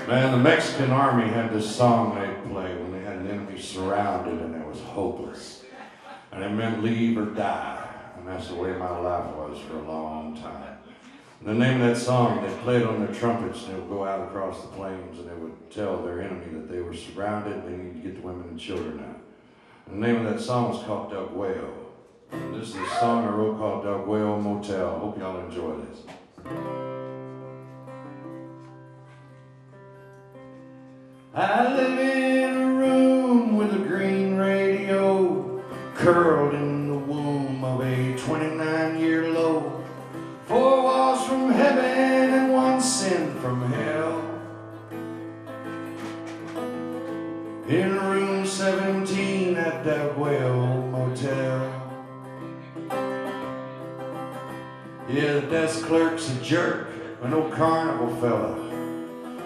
Man, the Mexican army had this song they'd play when they had an enemy surrounded and it was hopeless. And it meant leave or die. And that's the way my life was for a long time. And the name of that song, they played on their trumpets and they would go out across the plains and they would tell their enemy that they were surrounded and they needed to get the women and children out. And the name of that song was called Deguello. And this is a song I wrote called Deguello Motel. Hope y'all enjoy this. I live in a room with a green radio, curled in the womb of a 29-year low. 4 walls from heaven and 1 sin from hell. In room 17 at Deguello Motel. Yeah, the desk clerk's a jerk, an old carnival fella.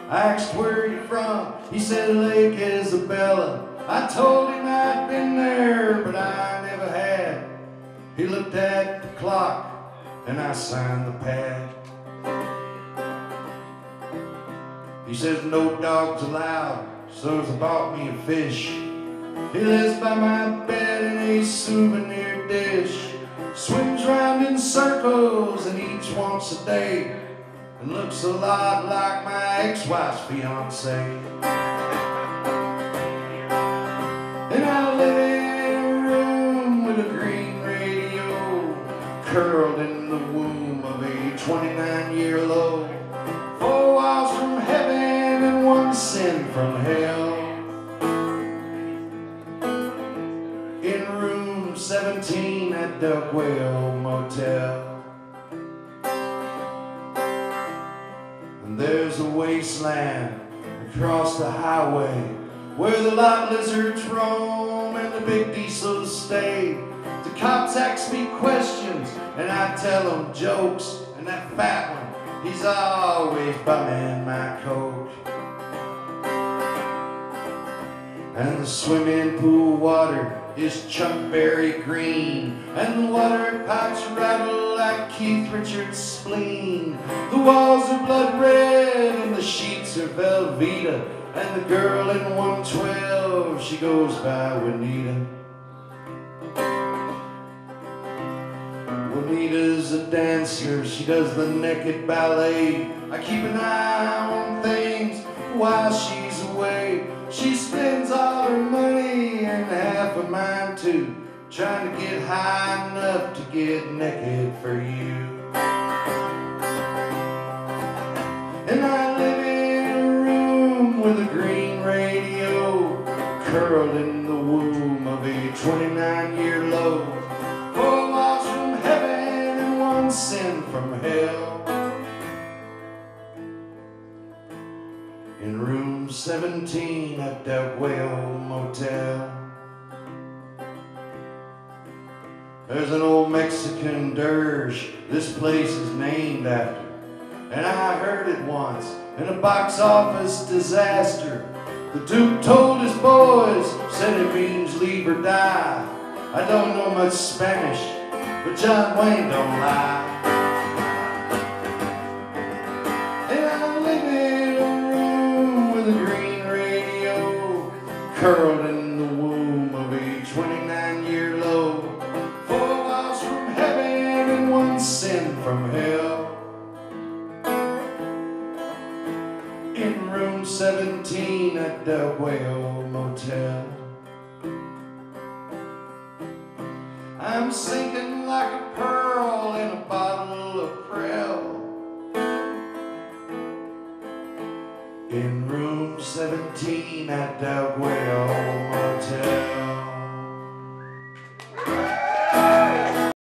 I asked where you from, he said Lake Isabella. I told him I'd been there, but I never had. He looked at the clock, and I signed the pad. He says no dogs allowed, so I bought me a fish. He lives by my bed in a souvenir dish. Swims round in circles and eats once a day. And looks a lot like my ex-wife's fiance. And I live in a room with a green radio, curled in the womb of a 29-year low. 4 walls from heaven and 1 sin from hell. In room 17 at Deguello Motel. There's a wasteland across the highway where the lot lizards roam and the big diesels stay. The cops ask me questions and I tell them jokes, and that fat one, he's always bumming my coat. And the swimming pool water is chunkberry green, and the water pipes rattle like Keith Richards' spleen. The walls are blood red and the sheets are Velveeta, and the girl in 112, she goes by Juanita. Juanita's a dancer, she does the naked ballet. I keep an eye on things while she's away. She spends all her money and half of mine too, trying to get high enough to get naked for you. And I live in a room with a green radio, curled in the womb of a 29-year low. 4 walls from heaven and 1 sin from hell. In room 17 at Deguello Motel. There's an old Mexican dirge this place is named after, and I heard it once in a box office disaster. The Duke told his boys, said it means leave or die. I don't know much Spanish, but John Wayne don't lie. And I live in a room with a green radio, curled in the womb of a 29-year low. 4 walls from heaven and 1 sin from hell. In room 17 at Deguello Motel. I'm sinking like a pearl in a bottle of Prel. In room 17 at Deguello Motel.